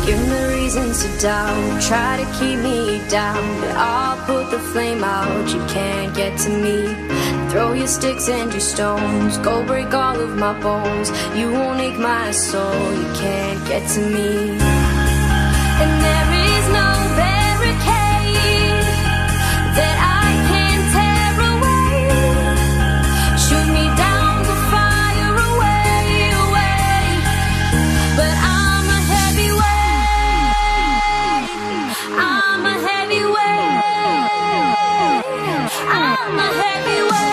Give me reasons to doubt, try to keep me down, but I'll put the flame out, you can't get to me. Throw your sticks and your stones, go break all of my bones. You won't ache my soul, you can't get to me. And there is no barricade that I can tear away. Shoot me down to fire away, away. But I'm a heavyweight, I'm a heavyweight, I'm a heavyweight.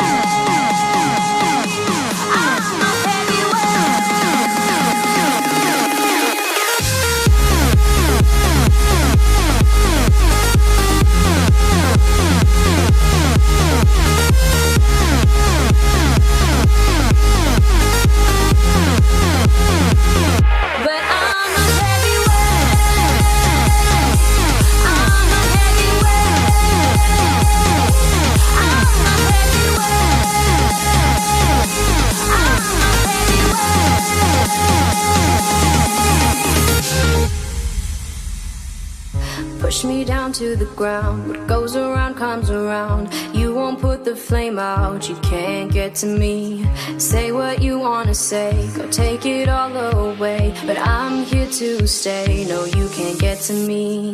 Push me down to the ground, what goes around comes around. You won't put the flame out, you can't get to me. Say what you wanna say, go take it all away, but I'm here to stay, no you can't get to me.